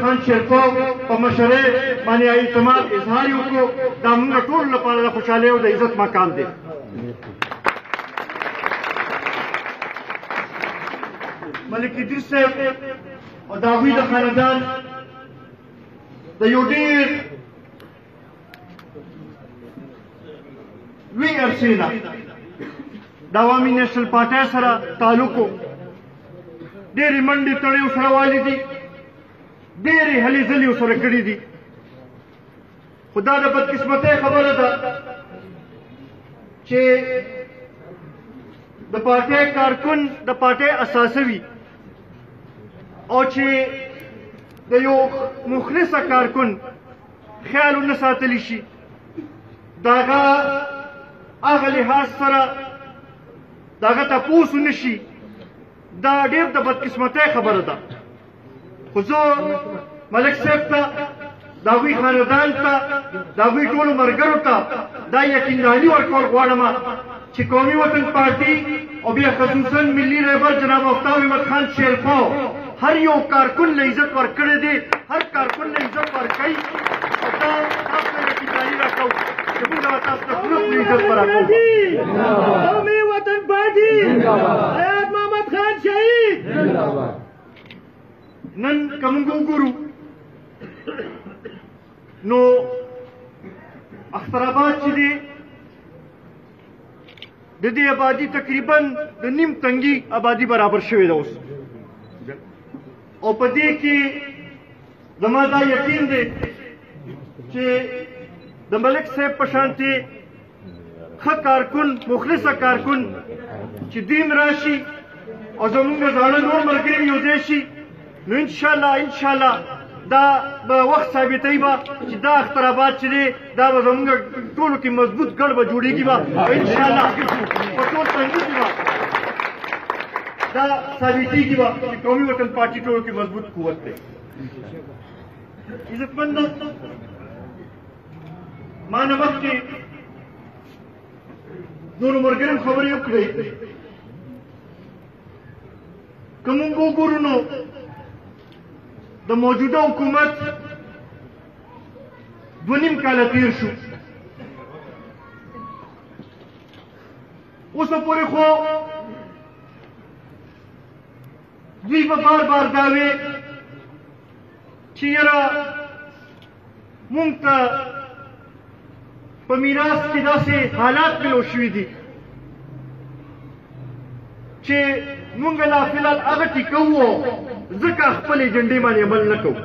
خان شیرپو په مشرۍ باندې اعتماد اظهار یې وکړو دا موږ ټولو لپاره د خوشحالۍ او د عزت مقام دی. ملک ادریس صاحب او د هغوی د خاندان د یو ډېر لوی عرصې نه د عوامي نیشنل پارټۍ سره تعلق و. ډېرې منډې تړې ورسره والي دي، ډېرې هلې ځلې ورسره کړي دي. خو دا د بدقسمتۍ خبره ده چې د پارټۍ کارکن د پارټۍ اساسه وي او چې د یو مخلصه کارکن خیال ونه ساتلی شي د هغه لحاظ سره د هغه تپوس ونه شي، دا ډېر د بدقسمتۍ خبره ده. خو زه ملک صاحب ته د هغوی خاندان ته د هغوی ټولو ملګرو ته دا یقینداني ورکول غواړم چې قومي وطن پارټي او بیا خصوصا ملي رهبر جناب آفتاب احمد خان شیرپو هر یو کارکن له عزت ورکړی دی، هر کارکن له عزت ورکوي. او دا تاسو ته یقینداني راکوو چې موږ به تاسو ته پوره پوره عزت به راکوو. قومي وطن پارټي حیات محمد خان شهید. نن که موږ وګورو نو اخترآباد چې دی د دې آبادي تقریبا د نیم تنګي آبادي برابر شوې ده اوس. او په دې کې زما دا یقین دی چې د ملک صاحب په شانتې ښه کارکن مخلصه کارکن چې دین راشي او زمونږ زاړه نور ملګري یو ځای شي نو انشاءالله دا به وخت ثابتوي به چې دا اخترآباد چې دی دا به زمونږ ټولو کې مضبوط ګډ به جوړېږي به انشاءالله په ټول تنګي کې به دا ثابتېږي به چې قومي وطن پارټي ټولو کې مضبوط قوت دی. عزتمندو ما نه مخکې نورو ملګرو خبرې وکړې. که موږ وګورو نو د موجوده حکومت 2.5 کاله تېر شو، اوسه پورې خو دوی به بار بار دا وې چې یاره موږ ته په میراث کې داسې حالات ملو شوي دي چې موږ لا فلحال هغه ټیکوو ځکه خپل ایجنډې باندې عمل نه کوو.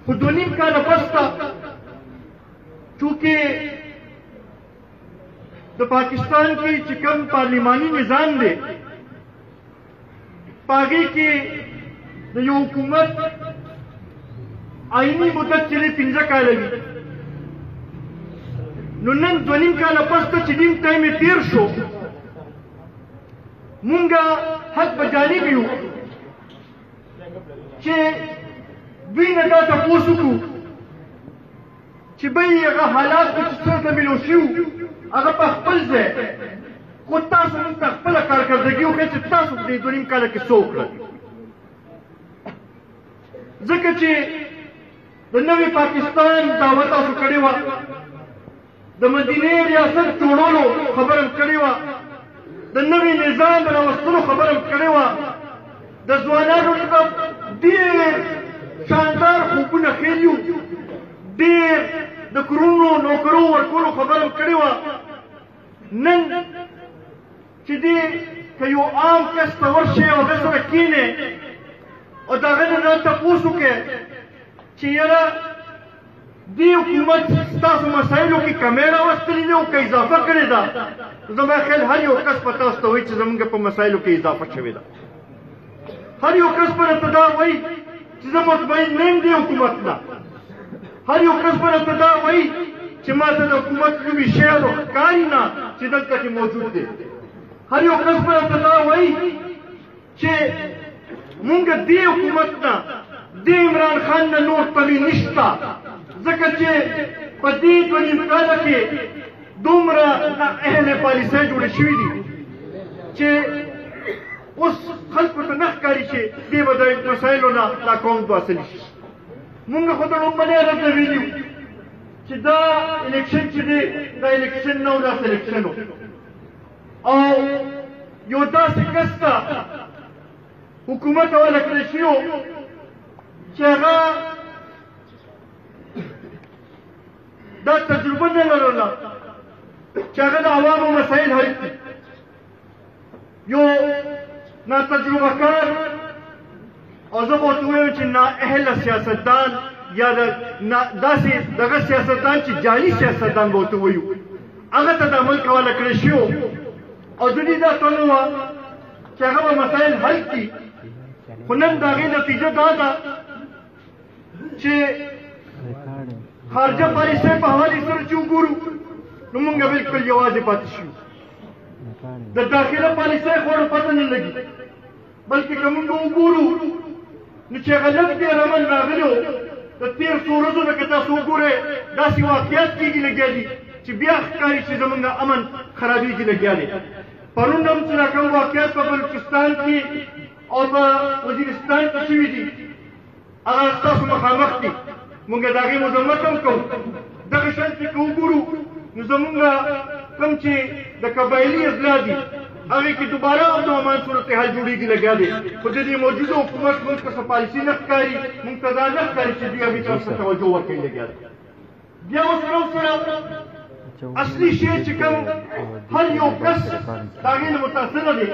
خو 2.5 کاله پس ته چونکې د پاکستان کې چې کوم پارلیماني نظام دی په هغې کې د یو حکومت آئینی مدت چې دی 15 کاله وي نو نن 2.5 کاله پس ته چې نیم ټایم یې تېر شو مونږه حق به جانب یو چې دوی نه دا تپوس وکړو چې بهی هغه حالات چې څه ته ملو شوي هغه په خپل ځای خو تاسو موږ ته خپله کارکردګي وښیئ چې تاسو په دې 2.5 کاله کې څه وکړل. ځکه چې د نوي پاکستان دعوه تاسو کړې وه، د مدینې ریاست جوړولو خبره کړې وه، د نوي نظام راوستلو خبره کړې وه، د ځوانانو ته ډېر شاندار خوبونه ښیلي وو، ډېر د کورونو نوکرو ورکولو خبره کړې وه. نن چې دې که یو عام کس ته ورشئ او هغه سره کښېنئ او د هغه نه دا تپوس وکړئ چې یاره دې حکومت ستاسو مسایلو کې کمی راوستلي دي او که اضافه کړې ده زما خیال هر یو کس به تاسو ته وایي چې زموږ په مسایلو کې اضافه شوې ده. هر یو کس به راته دا وایي چې زه مطمئن نه یم دې حکومت نه. هر یو کس به راته دا وایي چې ما ته د حکومت نوي شیان ښکاري نه چې دلته کې موجود دی. هر یو کس به راته دا وایي چې مونږ دې حکومت نه دې عمران خان نه نور تمې نشته ځکه چې په دې 2.5 کاله کې دومره نااهله پالیسۍ جوړې شوي دي چې اوس خلکو ته نه ښکاري چې دې به د مسایلو نه دا قوم واصل شي. مونږ خو د لومړنۍ ورځ نه ویلي چې دا الیکشن چې دی دا الیکشن نه و، دا سلیکشن و. او یو داسې کس ته حکومت حواله کړی شوی و چې هغه دا تجربه نه لرله چې هغه د عوامو مسایل حل کړي. یو ناتجربه کار او زه به ورته ووایم چې نااهله سیاستدان یا داسې دغه سیاستدان چې جعلي سیاستدان به ورته وایو هغه ته د ملک حواله کړی شوی و او د دې دا تمه وه چې هغه به مسایل حل کړي. خو نن د هغې نتیجه دا ده چې خارجه پالیسۍ په حوالې سره چې وګورو نو موږ بلکل یوازې پاتې شو. د داخله پالیسۍ خو پته نه لګي، بلکې که موږ وګورو نو چې هغه لږ ډېر امن راغلی و د تېر څو ورځو نه که تاسو وګورئ داسې واقعیات کېږي لګیا دي چې بیا ښکاري چې زموږ امن خرابېږي لګیا دی. پرون هم چې دا کوم واقعیات په بلوچستان کې او په وزیرستان کې شوي دي هغه ستاسو مخامخ دي، موږ د هغې مذمت هم کوو. دغه شان چې که وګورو نو زموږ کوم چې د قبایلي اضلاع دي هغې کې دوباره امن و امان صورتحال جوړېږي لګیا دی. خو د دې موجوده حکومت موږ ته څه پالیسي نه ښکاري، موږ ته دا نه ښکاري چې دوی هغې طرف ته توجه ورکوي لګیا دی. بیا اوس سره اصلي شی چې کوم هر یو کس د هغې نه متاثره دی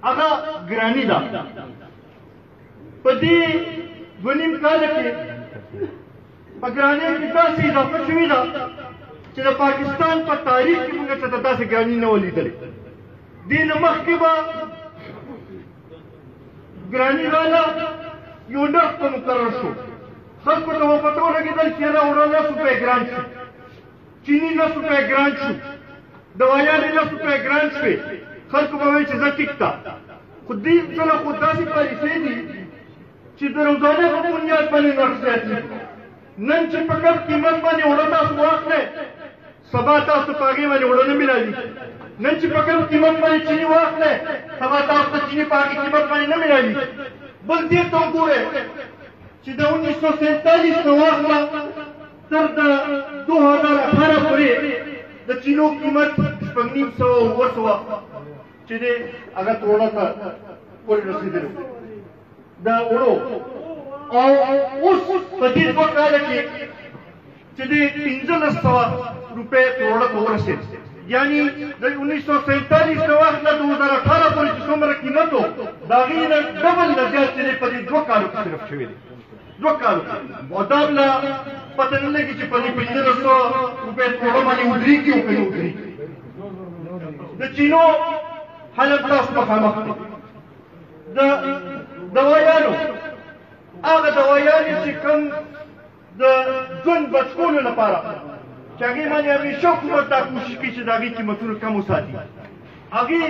هغه ګراني ده. په دې 2.5 کاله کې په ګرانۍ کې داسې اضافه شوې ده چې د پاکستان په تاریخ کې موږ ته داسې ګراني نه وه لیدلې. دې نه مخکې به ګراني راله یو نرخ ته مقرر شو، خلکو ته به پته ولګېدل چې یاره اوړه 10 روپۍ ګران شو، چیني 10 روپۍ ګران شو، دوایانې 10 روپۍ ګران شوې. خلکو به وایي چې زه ټیک ده. خو دې ځله خو داسې پالیسۍ دي چې د روزانه په بنیاد باندې نرخ زیاتېږي. نن چې په کم قیمت باندې اوړه تاسو واخلئ سبا تاسو په هغې باندې اوړه نه ملاوي. نن چې په کم قیمت باندې چیني واخلئ سبا تاسو ته چیني په هغې قیمت باندې نه ملاوي. بل دې ته وګورئ چې د 1947 نه واخله تر د 2018 پورې د چینو قیمت 550 او 200 چې دی هغه توړه ته پورې رسېدلی د اوړو. او اوس په دې 2 کاله کې چې دی 1500 روپۍ توړه ته ورسېد، یعنې د 1947 نه واخله 2018 پورې چې څومره قیمت و د هغې نه ډبل نه زیات چې دی په دې 2 کالو کې صرف شوی دی. 2 کالو کې او دا بله پته نه لګي چې په دې 1500 روپۍ توړه باندې ودرېږي او که نه ودرېږي. د چینو حالت تاسو مخامخ دی. د دوایانو هغه دوایانې چې کوم د ژوند بچکولو لپاره چې هغې باندې همیشه حکومت دا کوشش کوي چې د هغې قیمتونه کم وساتي، هغې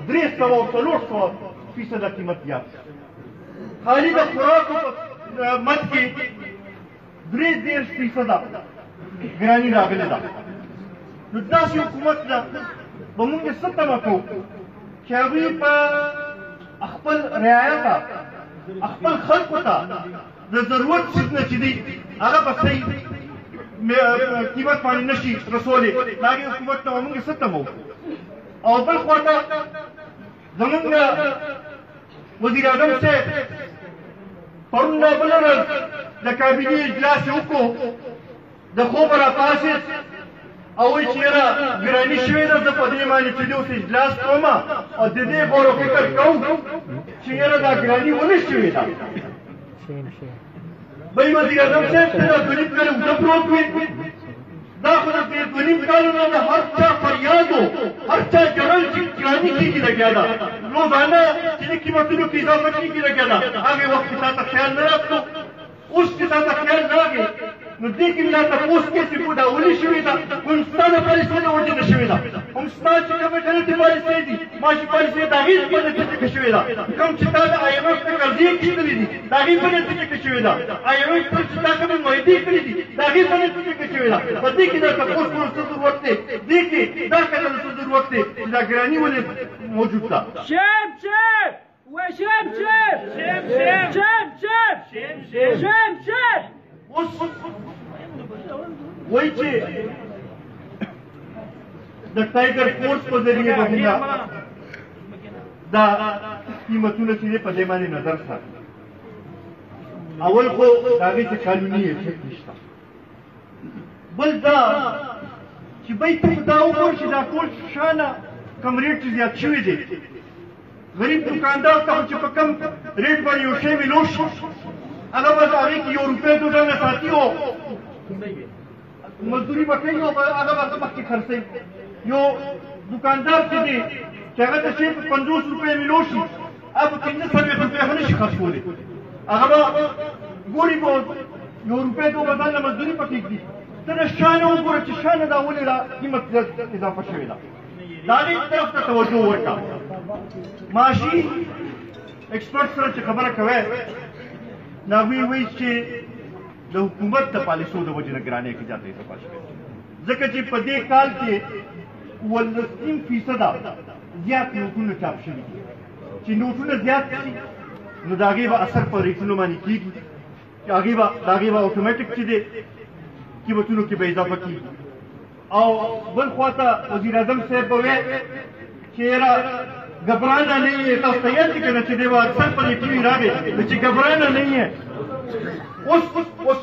300 او 400% قیمت زیات شي. خالي د خوراکو په مد کې 33% ګراني راغلې ده. نو داسې حکومت نه به مونږ څه تمه کوو چې هغوی په خپل رعایا ته خپل خلکو ته د ضرورت څیز نه چې دی هغه به صحیح قیمت باندې نه شي رسولی. د هغې حکومت نه به مونږ څه تمه وکړو. او بل خوا ته زمونږ وزیر اعظم صاحب پرون بله ورځ د کابینې اجلاس یې وکړو، د خوبه راپاڅېد او وایي چې یاره ګراني شوې ده، زه په دې باندې چې دی اوس اجلاس کوم او د دې غور و فکر کوم چې یاره دا ګراني ولې شوې ده. بل وزیر اعظم صاحب ته دا 2.5 کاله اوږده پروت وي، دا خو د 2.5 کالو نه د هر چا فریاد و، هر چا ژړل چې ګراني کېږي لګیا ده، روزانه چې د قیمتونو کې اضافه کېږي لګیا ده. هغې وخت کې تا ته خیال نه راتلو، اوس چې تا ته خیال راغی نو دې کې دا تپوس کې چې دا ولې شوې ده کوم ستا د پالیسۍ د وجې نه شوې ده هم ستا چې کومې غلطې پالیسۍ دي معاشي پالیسۍ د هغې په نتیجه کې شوې ده کوم چې تا د IMF د قرضې اخیستلې دي د هغې په نتیجه کې شوې ده IMF ته چې تا کومې معاهدې کړې دي د هغې په نتیجه کې شوې ده په دې کې دا تپوس کولو څه ضرورت دی دې کې دا کتلو څه ضرورت دی چې دا ګراني ولې موجود ده شيب وشيب شيب اوس وایي چې د ټایګر فورس په ذریعه باندې دا قیمتونه چې په دې باندې نظر ساتي اول خو د هغې څه قانوني حیثیت نشته بل دا چې بی ته دا وګورې چې دا ټول شانه کم ریټ چې زیات شوي دی غریب دکاندار ته چې په کم ریټ باندې یو شی میلو شي هغه به د هغې کې یو روپۍ دو ډنګه ساتي او مزدوري به کوي او هغه به مخکې خرڅوي یو دکاندار چې دی چې هغه ته شی په 50 روپۍ میلو شي هغه په 15 روپۍ هم نه شي خرڅ کولی هغه به ګوري به یو روپۍ دو به ځان له مزدوري پکې ږدي ته د شانه وګوره چې شانه دا ولې دا قیمت اضافه شوې ده د هغې طرف ته توجه وکړه معاشي ایکسپرټ سره چې خبره کوی نو هغوی وایي چې د حکومت د پالیسو د وجې نه ګرانۍ کې زیاته اضافه شوې ځکه چې په دې کال کې 18% زیات نوټونه چاپ شوي دي چې نوټونه زیات شي نو د هغې به اثر په ریټونو باندې کېږي چې د هغې به اتومیټک چې دی قیمتونو کې به اضافه کېږي او بل خواته وزیر اعظم صاحب به وی چې یاره घबराना नहीं है तब तैयार करना चाहिए अक्सर पर ये टीवी रागे बच्चे घबराना नहीं है उस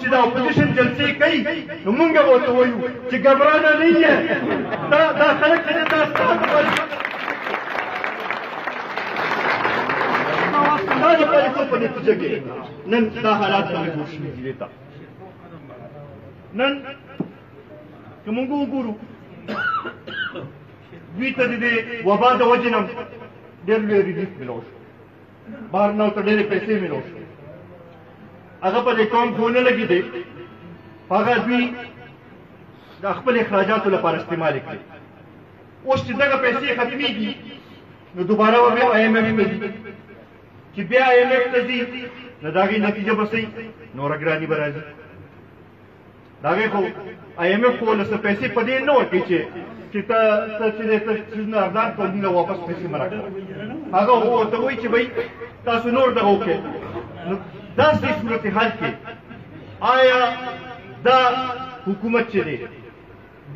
सीधा ऑपोजिशन जलसे कई तो मुंगा वो तो वही कि घबराना नहीं है दा खलक करे दा पर नतीजे के नन दा हालात में घोष नहीं लेता नन कि मुंगो गुरु دوی ته د وبا د وجې نه ډېر لوی ریلیف میلاو شو بهر نه ورته ډېرې پیسې میلاو شو هغه په دې قوم کې ونه لګېدی هغه دوی د خپل اخراجاتو لپاره استعمال کړي اوس چې دغه پیسې ختمېږي نو دوباره به بیا IMF ته ځي چې بیا IMF ته ځي نو د هغې نتیجه به څه نوره ګراني به راځي د هغې خو IMF خو له څه پیسې په دې نه ورکوي چې ته چې څیزونه ارزان کړه دوی له واپس پیسې مه راکړه هغه ورته وایي چې بهی تاسو نور دغه وکړئ نو داسې صورتحال کې آیا دا حکومت چې دی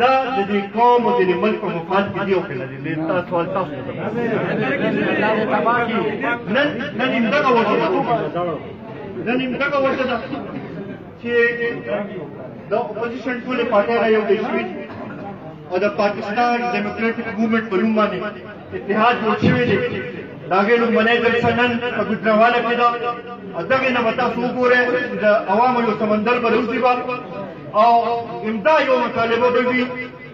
دا د دې قوم او د دې ملک په مفاد کې دی او که نه دی دا سوال تاسو ته نن همدغه وجه ده چې د اپوزیشن ټولې پارټۍ را یو ځای شوي دي او د پاکستان ډیموکریټک موومنټ په نوم باندې اتحاد جوړ شوی دی د هغې لومړنۍ جلسه نن په ګوجرانواله کې ده او دغې نه به تاسو وګورئ د عوامو یو سمندر به راوځي او امدا یو مطالبه به وي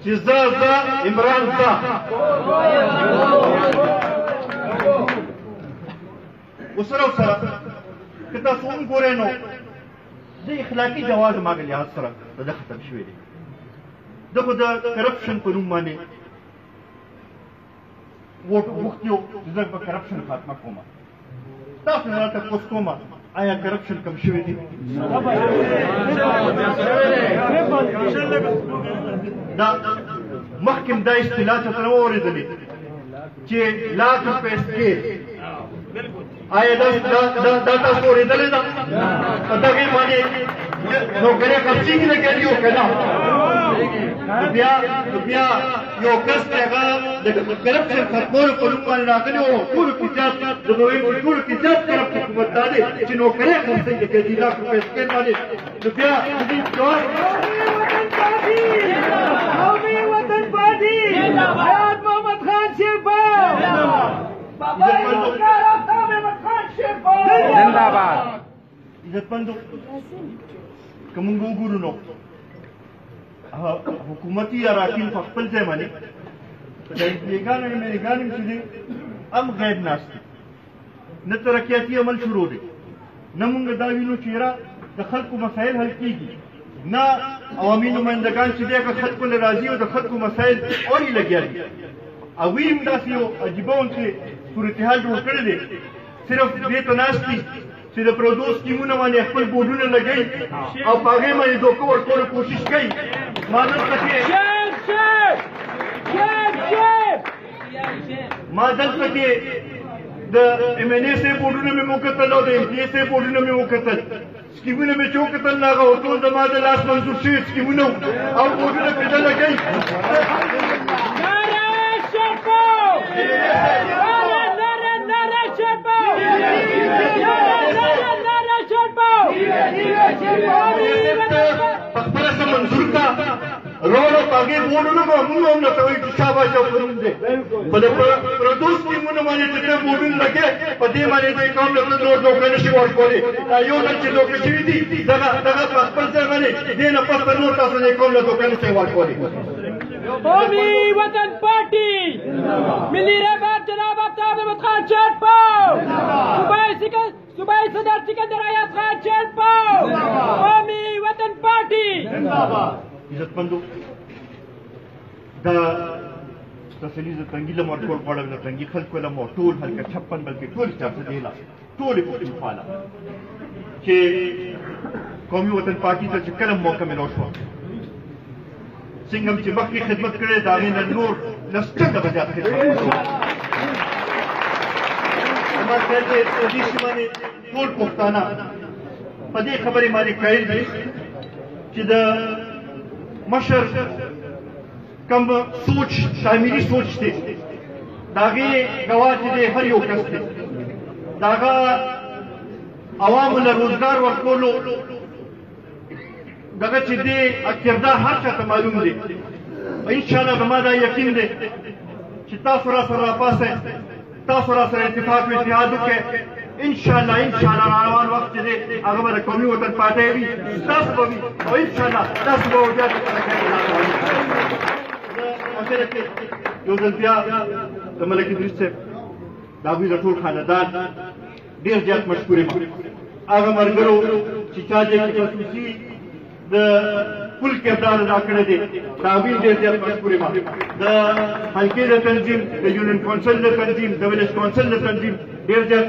چې زه عمران زه وسره که تاسو وګورئ نو د اخلاقي جواز ماګه لحاظ سره د ختم شوی دی دغه د کرپشن په نوم باندې ووټ وغوښتي چې زه به کرپشن خاتمه کوم تاسو نه راته پوښتنه کوم آیا کرپشن کم شوی دی دا مخکې دا اصطلاح ته نه اورېدلې چې لاک روپۍ سکیل آیا دا تاسو اورېدلې ده په دغې باندې نوکرۍ خرڅېږي لګېږي او که نه بیا یو کس چې هغه د کرپشن ختمولو په نوم باندې راغلی و ټولو کې زیات زه به وایم چې ټولو کې زیات کرپټ حکومت دا دی چې نوکرۍ خرڅوي د کېدي لاک روپۍ سکیل باندې نو بیا د دې جواب قومي وطن پارټي حیات محمد خان شیرپال زنده‌باد عزتمندو که موږ وګورو نو حکومتي اراکین په خپل ځای باندې امپلیګان او امریکان چې دي هم غیر ناست دي نه ترقیاتي عمل شروع دی نه موږ دا وینو چې یاره د خلکو مسایل حل کېږي ना अवामी नुमाइंदगान چې دغه خلکو له راځي او د خلکو مسایل اوري لګیا دي او ویم داسې یو عجیبه چې صورتحال جوړ کړی دی صرف دې ته ناست دي چې د پردو سکیمونه باندې خپل بورډونه لګوي او په هغې باندې دوکه ورکولو کوشش کوي ما دلته کې د ایم این اے صاحب بورډونه مې وکتل او د ایم پي اے صاحب بورډونه مې وکتل سکیمونه مې چې وکتل نو هغه ټول زما د لاس منظور شوي سکیمونه او بورډونه پرې نه لګوي خپله څه منظور کا روډ او هغې بورډونه به موږ هم درته وایو چې شاباش او پرون دی په د پردو سکیمونو باندې چې ته بورډونه لګې په دې باندې د قوم له نور دوکه نه شي ورکولی دا یو ځل چې دوکه شوي دي دغه په خپل ځای باندې دې نه پس نور تاسو د قوم له دوکه نه شي ورکولی قومی وطن پارٹی ملی رہبر جناب آفتاب احمد خان شیرپاؤ صوبائی صدر سکندر ایاز خان شیرپاؤ قومی وطن پارٹی عزتمندو دا تسلی ز تنګي له ورکول غواړم د تنګي خلکو له مو ټول هلکه 56 بلکې ټول چارته دیلا ټولې پښتونخواله چې قومي وطن پارټي ته چې کله موقع ملو شو څنګه چې مخکې خدمت کړې دا غي نور لسټه به ځات کړې ما ته دې سیمه ټول پښتانه په دې خبرې باندې قایل دي چې د مشر کم سوچ تعمیری سوچ دی داغه گواه چې دی هر یو کس دی داغه عوامو له روزګار ورکولو دغه چې دی کردار هر چا ته معلوم دی ان شاء الله زما دا یقین دی چې تاسو را سره راپاسئ تاسو را سره اتفاق او اتحاد وکړئ ان شاء الله روان وخت دی هغه به د قومي وطن پارټۍ وي تاسو به وي او ان شاء الله تاسو به بیا اخر کې یو ځل بیا د ملک ادریس صاحب د هغوی د ټول خاندان ډېر زیات مشکور یم هغه ملګرو چې چا دې کې خصوصي د کل کردار ادا کړی دی د هغوی ډېر زیات مشکور یم د حلقې د تنظیم د یونین کونسل د تنظیم د ویلیج کونسل د تنظیم ډېر زیات